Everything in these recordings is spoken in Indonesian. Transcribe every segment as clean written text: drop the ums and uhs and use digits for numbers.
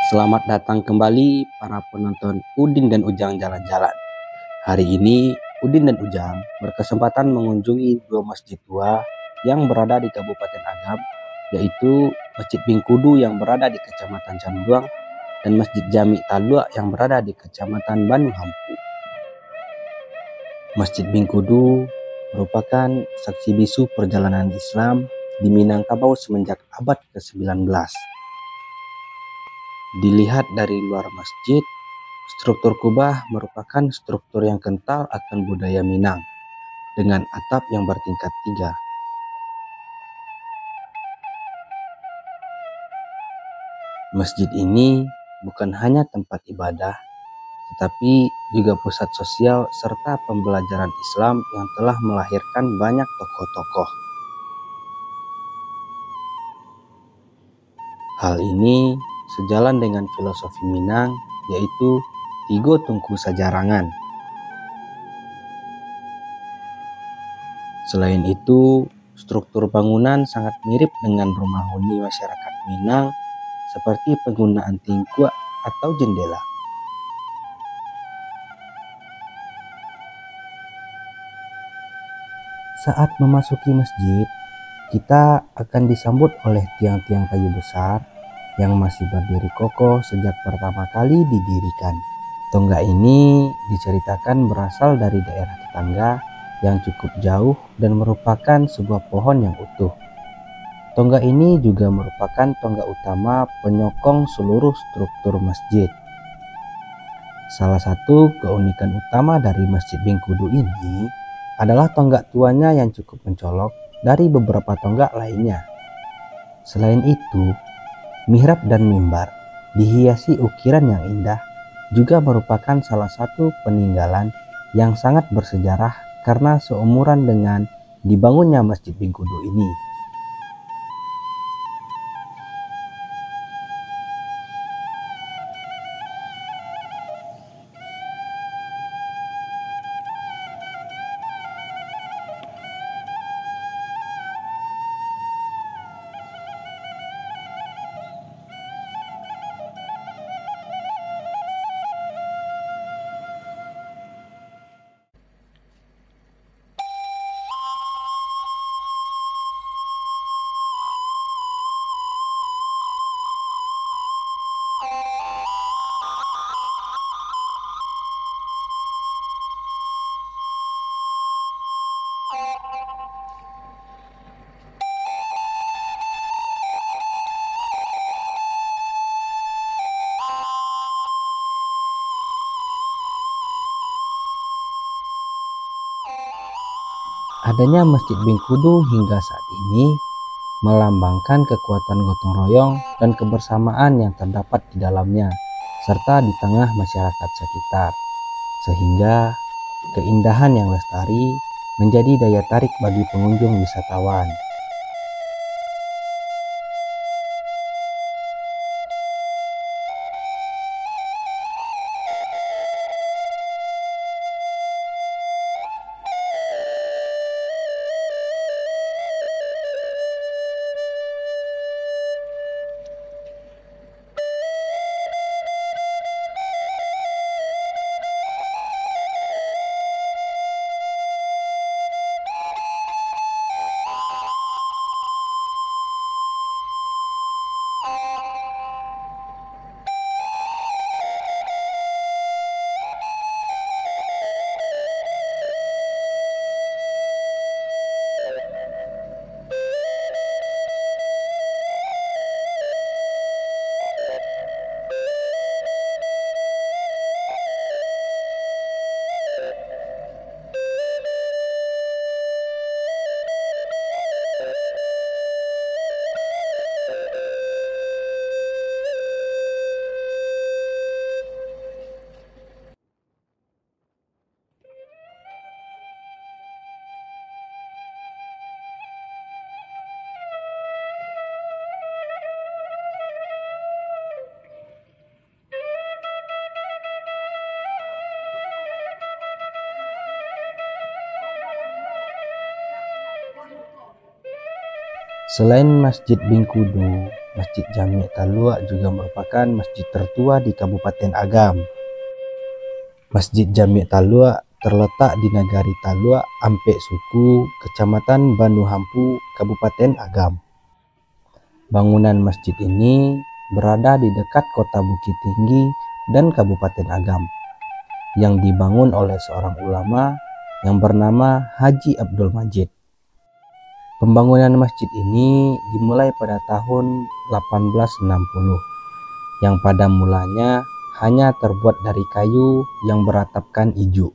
Selamat datang kembali para penonton Udin dan Ujang Jalan-Jalan. Hari ini Udin dan Ujang berkesempatan mengunjungi dua masjid tua yang berada di Kabupaten Agam, yaitu Masjid Bingkudu yang berada di Kecamatan Canduang dan Masjid Jami Talua yang berada di Kecamatan Banu Hampu. Masjid Bingkudu merupakan saksi bisu perjalanan Islam di Minangkabau semenjak abad ke-19. Dilihat dari luar masjid, struktur kubah merupakan struktur yang kental akan budaya Minang dengan atap yang bertingkat 3. Masjid ini bukan hanya tempat ibadah, tetapi juga pusat sosial serta pembelajaran Islam yang telah melahirkan banyak tokoh-tokoh. Hal ini sejalan dengan filosofi Minang, yaitu Tigo Tungku Sajarangan. Selain itu, struktur bangunan sangat mirip dengan rumah huni masyarakat Minang, seperti penggunaan tingkua atau jendela. Saat memasuki masjid, kita akan disambut oleh tiang-tiang kayu besar yang masih berdiri kokoh sejak pertama kali didirikan. Tonggak ini diceritakan berasal dari daerah tetangga yang cukup jauh dan merupakan sebuah pohon yang utuh. Tonggak ini juga merupakan tonggak utama penyokong seluruh struktur masjid. Salah satu keunikan utama dari Masjid Bingkudu ini adalah tonggak tuanya yang cukup mencolok dari beberapa tonggak lainnya. Selain itu, mihrab dan mimbar dihiasi ukiran yang indah juga merupakan salah satu peninggalan yang sangat bersejarah karena seumuran dengan dibangunnya Masjid Bingkudu ini. Adanya Masjid Bingkudu hingga saat ini melambangkan kekuatan gotong royong dan kebersamaan yang terdapat di dalamnya, serta di tengah masyarakat sekitar, sehingga keindahan yang lestari menjadi daya tarik bagi pengunjung wisatawan. Selain Masjid Bingkudu, Masjid Jami' Talua juga merupakan masjid tertua di Kabupaten Agam. Masjid Jami' Talua terletak di Nagari Talua, Ampek Suku, Kecamatan Banu Hampu, Kabupaten Agam. Bangunan masjid ini berada di dekat kota Bukit Tinggi dan Kabupaten Agam, yang dibangun oleh seorang ulama yang bernama Haji Abdul Majid. Pembangunan masjid ini dimulai pada tahun 1860, yang pada mulanya hanya terbuat dari kayu yang beratapkan ijuk.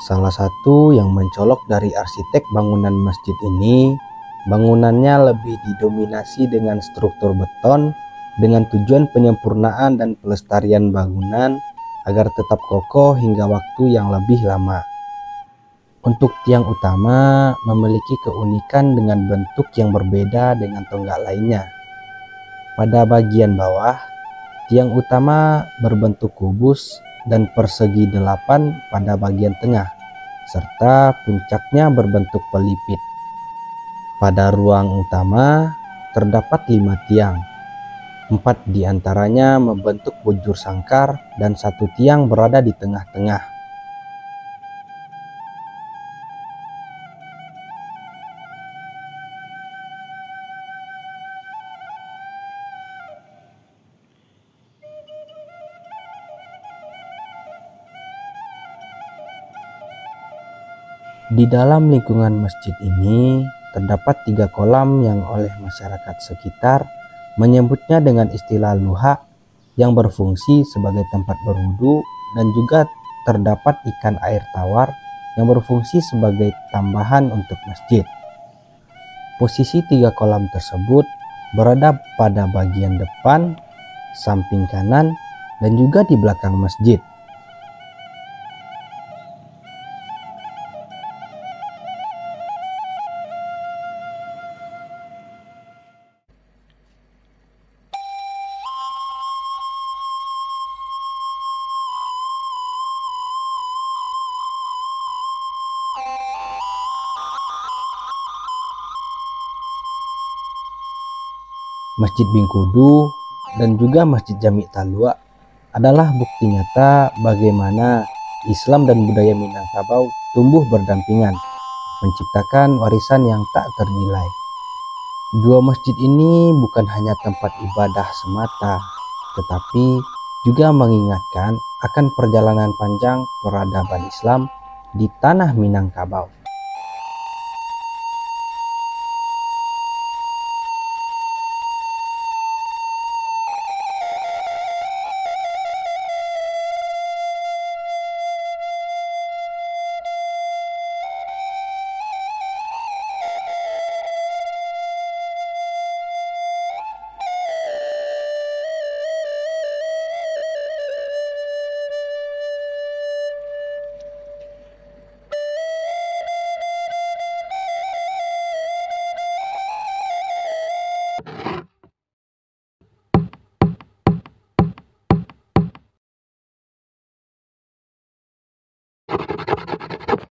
Salah satu yang mencolok dari arsitek bangunan masjid ini, bangunannya lebih didominasi dengan struktur beton dengan tujuan penyempurnaan dan pelestarian bangunan agar tetap kokoh hingga waktu yang lebih lama. Untuk tiang utama memiliki keunikan dengan bentuk yang berbeda dengan tonggak lainnya. Pada bagian bawah, tiang utama berbentuk kubus dan persegi 8 pada bagian tengah, serta puncaknya berbentuk pelipit. Pada ruang utama terdapat 5 tiang. 4 diantaranya membentuk bujur sangkar dan 1 tiang berada di tengah-tengah. Di dalam lingkungan masjid ini terdapat 3 kolam yang oleh masyarakat sekitar menyebutnya dengan istilah luha, yang berfungsi sebagai tempat berwudu, dan juga terdapat ikan air tawar yang berfungsi sebagai tambahan untuk masjid. Posisi 3 kolam tersebut berada pada bagian depan, samping kanan, dan juga di belakang masjid. Masjid Bingkudu dan juga Masjid Jami' Talua adalah bukti nyata bagaimana Islam dan budaya Minangkabau tumbuh berdampingan, menciptakan warisan yang tak ternilai. Dua masjid ini bukan hanya tempat ibadah semata, tetapi juga mengingatkan akan perjalanan panjang peradaban Islam di tanah Minangkabau.